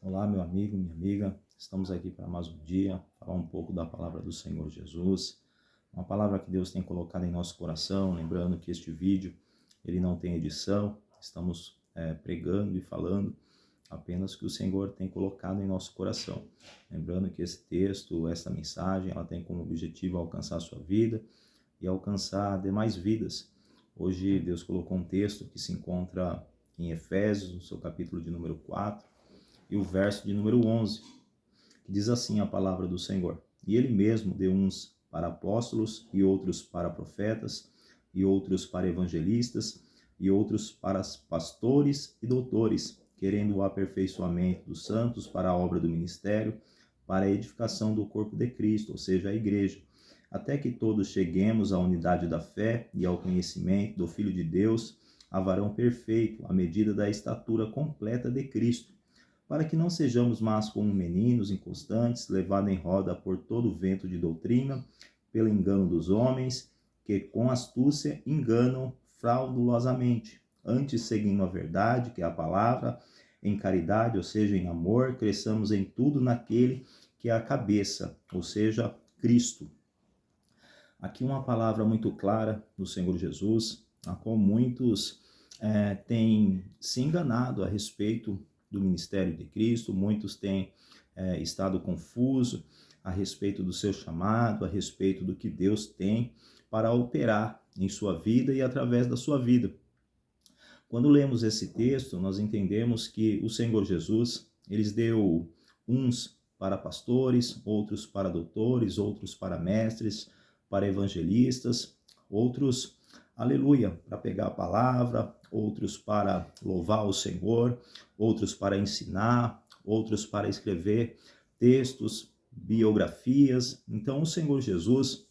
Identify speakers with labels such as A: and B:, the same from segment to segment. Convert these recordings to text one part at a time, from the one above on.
A: Olá, meu amigo, minha amiga. Estamos aqui para mais um dia, falar um pouco da palavra do Senhor Jesus. Uma palavra que Deus tem colocado em nosso coração, lembrando que este vídeo, ele não tem edição. Estamos pregando e falando apenas o que o Senhor tem colocado em nosso coração. Lembrando que esse texto, essa mensagem, ela tem como objetivo alcançar a sua vida e alcançar demais vidas. Hoje Deus colocou um texto que se encontra em Efésios, no seu capítulo de número 4, e o verso de número 11, que diz assim a palavra do Senhor: E ele mesmo deu uns para apóstolos, e outros para profetas, e outros para evangelistas, e outros para pastores e doutores, querendo o aperfeiçoamento dos santos para a obra do ministério, para a edificação do corpo de Cristo, ou seja, a igreja, até que todos cheguemos à unidade da fé e ao conhecimento do Filho de Deus, a varão perfeito, à medida da estatura completa de Cristo, para que não sejamos mais como meninos inconstantes, levados em roda por todo o vento de doutrina, pelo engano dos homens, que com astúcia enganam fraudulosamente. Antes, seguindo a verdade, que é a palavra, em caridade, ou seja, em amor, cresçamos em tudo naquele que é a cabeça, ou seja, Cristo. Aqui uma palavra muito clara do Senhor Jesus, a qual muitos têm se enganado a respeito do ministério de Cristo, muitos têm estado confusos a respeito do seu chamado, a respeito do que Deus tem para operar em sua vida e através da sua vida. Quando lemos esse texto, nós entendemos que o Senhor Jesus, ele deu uns para pastores, outros para doutores, outros para mestres, para evangelistas, outros, aleluia, para pegar a palavra, outros para louvar o Senhor, outros para ensinar, outros para escrever textos, biografias. Então, o Senhor Jesus,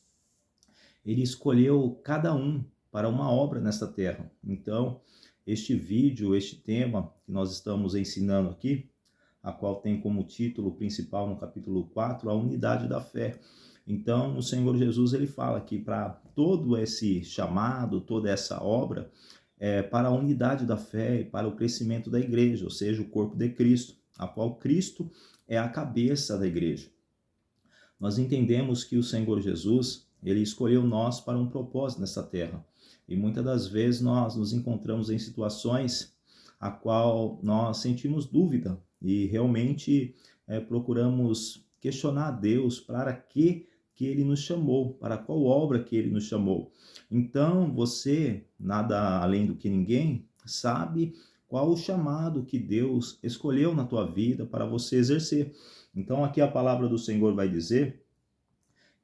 A: ele escolheu cada um para uma obra nesta terra. Então, este vídeo, este tema que nós estamos ensinando aqui, a qual tem como título principal no capítulo 4, a unidade da fé. Então, o Senhor Jesus, ele fala que para todo esse chamado, toda essa obra, para a unidade da fé e para o crescimento da igreja, ou seja, o corpo de Cristo, a qual Cristo é a cabeça da igreja. Nós entendemos que o Senhor Jesus, ele escolheu nós para um propósito nessa terra. E muitas das vezes nós nos encontramos em situações a qual nós sentimos dúvida e realmente procuramos questionar a Deus para que ele nos chamou, para qual obra que ele nos chamou. Então você, nada além do que ninguém, sabe qual o chamado que Deus escolheu na tua vida para você exercer. Então aqui a palavra do Senhor vai dizer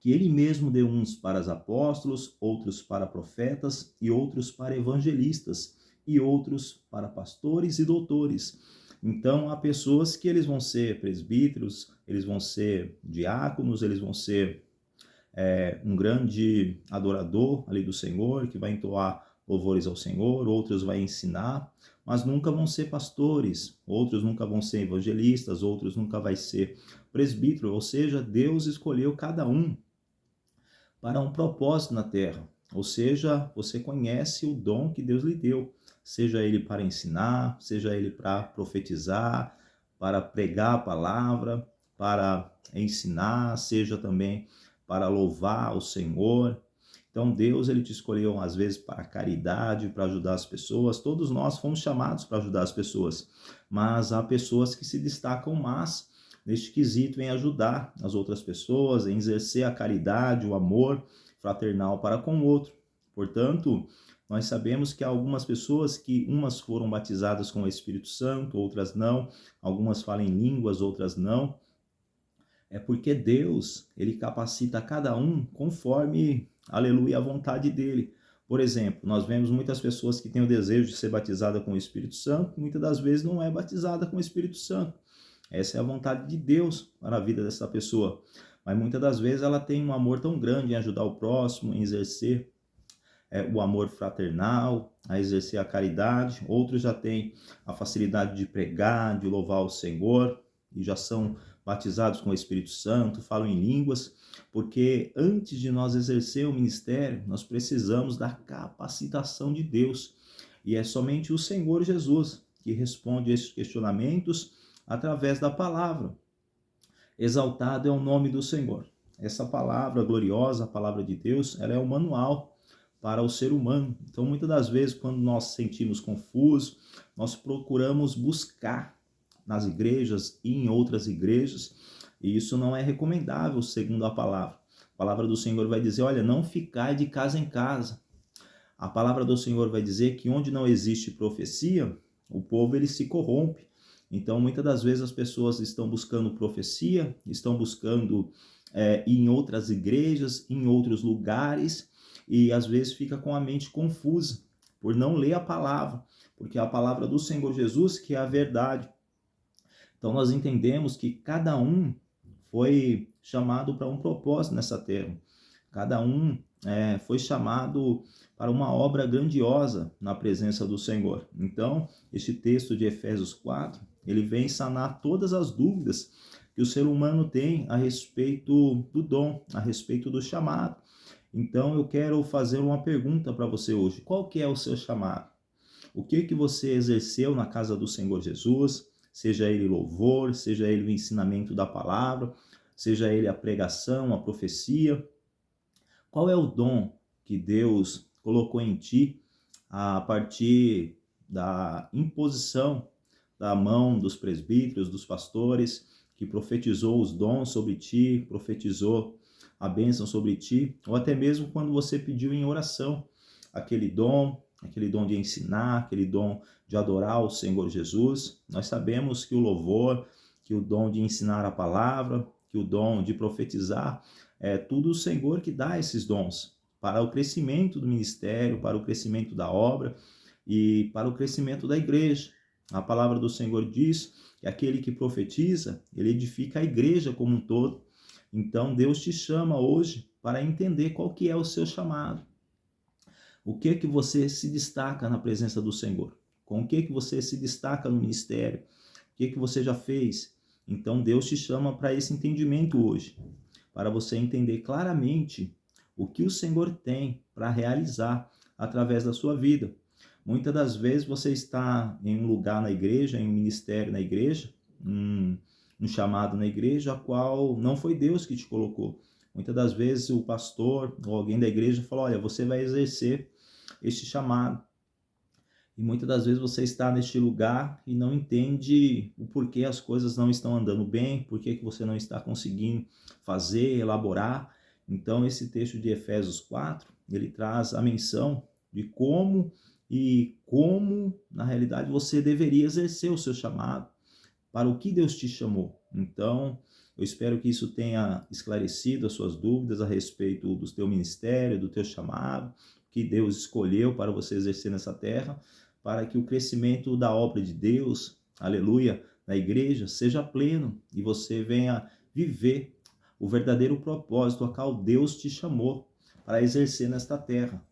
A: que ele mesmo deu uns para os apóstolos, outros para profetas e outros para evangelistas e outros para pastores e doutores. Então há pessoas que eles vão ser presbíteros, eles vão ser diáconos, eles vão ser um grande adorador ali do Senhor, que vai entoar louvores ao Senhor, outros vai ensinar, mas nunca vão ser pastores, outros nunca vão ser evangelistas, outros nunca vai ser presbítero, ou seja, Deus escolheu cada um para um propósito na terra. Ou seja, você conhece o dom que Deus lhe deu, seja ele para ensinar, seja ele para profetizar, para pregar a palavra, para ensinar, seja também para louvar o Senhor. Então Deus, ele te escolheu às vezes para caridade, para ajudar as pessoas. Todos nós fomos chamados para ajudar as pessoas, mas há pessoas que se destacam mais neste quesito em ajudar as outras pessoas, em exercer a caridade, o amor fraternal para com o outro. Portanto, nós sabemos que há algumas pessoas que umas foram batizadas com o Espírito Santo, outras não, algumas falam em línguas, outras não. É porque Deus, ele capacita cada um conforme, aleluia, a vontade dele. Por exemplo, nós vemos muitas pessoas que têm o desejo de ser batizada com o Espírito Santo, muitas das vezes não é batizada com o Espírito Santo. Essa é a vontade de Deus para a vida dessa pessoa. Mas muitas das vezes ela tem um amor tão grande em ajudar o próximo, em exercer o amor fraternal, a exercer a caridade. Outros já têm a facilidade de pregar, de louvar o Senhor, e já são batizados com o Espírito Santo, falam em línguas, porque antes de nós exercer o ministério, nós precisamos da capacitação de Deus. E é somente o Senhor Jesus que responde a esses questionamentos através da palavra. Exaltado é o nome do Senhor. Essa palavra gloriosa, a palavra de Deus, ela é o manual para o ser humano. Então, muitas das vezes, quando nós nos sentimos confusos, nós procuramos buscar nas igrejas e em outras igrejas, e isso não é recomendável, segundo a palavra. A palavra do Senhor vai dizer, olha, não ficai de casa em casa. A palavra do Senhor vai dizer que onde não existe profecia, o povo ele se corrompe. Então, muitas das vezes as pessoas estão buscando profecia, estão buscando ir em outras igrejas, em outros lugares, e às vezes fica com a mente confusa por não ler a palavra, porque é a palavra do Senhor Jesus que é a verdade. Então, nós entendemos que cada um foi chamado para um propósito nessa terra. Cada um foi chamado para uma obra grandiosa na presença do Senhor. Então, este texto de Efésios 4, ele vem sanar todas as dúvidas que o ser humano tem a respeito do dom, a respeito do chamado. Então, eu quero fazer uma pergunta para você hoje. Qual que é o seu chamado? O que você exerceu na casa do Senhor Jesus? Seja ele louvor, seja ele o ensinamento da palavra, seja ele a pregação, a profecia. Qual é o dom que Deus colocou em ti a partir da imposição da mão dos presbíteros, dos pastores, que profetizou os dons sobre ti, profetizou a bênção sobre ti, ou até mesmo quando você pediu em oração aquele dom de ensinar, aquele dom de adorar o Senhor Jesus. Nós sabemos que o louvor, que o dom de ensinar a palavra, que o dom de profetizar, é tudo o Senhor que dá esses dons para o crescimento do ministério, para o crescimento da obra e para o crescimento da igreja. A palavra do Senhor diz que aquele que profetiza, ele edifica a igreja como um todo. Então Deus te chama hoje para entender qual que é o seu chamado. O que você se destaca na presença do Senhor? Com o que você se destaca no ministério? O que você já fez? Então Deus te chama para esse entendimento hoje, para você entender claramente o que o Senhor tem para realizar através da sua vida. Muitas das vezes você está em um lugar na igreja, em um ministério na igreja, um chamado na igreja, a qual não foi Deus que te colocou. Muitas das vezes o pastor ou alguém da igreja fala, olha, você vai exercer este chamado. E muitas das vezes você está neste lugar e não entende o porquê as coisas não estão andando bem, porquê que você não está conseguindo fazer, elaborar. Então esse texto de Efésios 4, ele traz a menção de como na realidade você deveria exercer o seu chamado, para o que Deus te chamou. Então, eu espero que isso tenha esclarecido as suas dúvidas a respeito do teu ministério, do teu chamado, que Deus escolheu para você exercer nessa terra, para que o crescimento da obra de Deus, aleluia, na igreja, seja pleno e você venha viver o verdadeiro propósito a qual Deus te chamou para exercer nesta terra.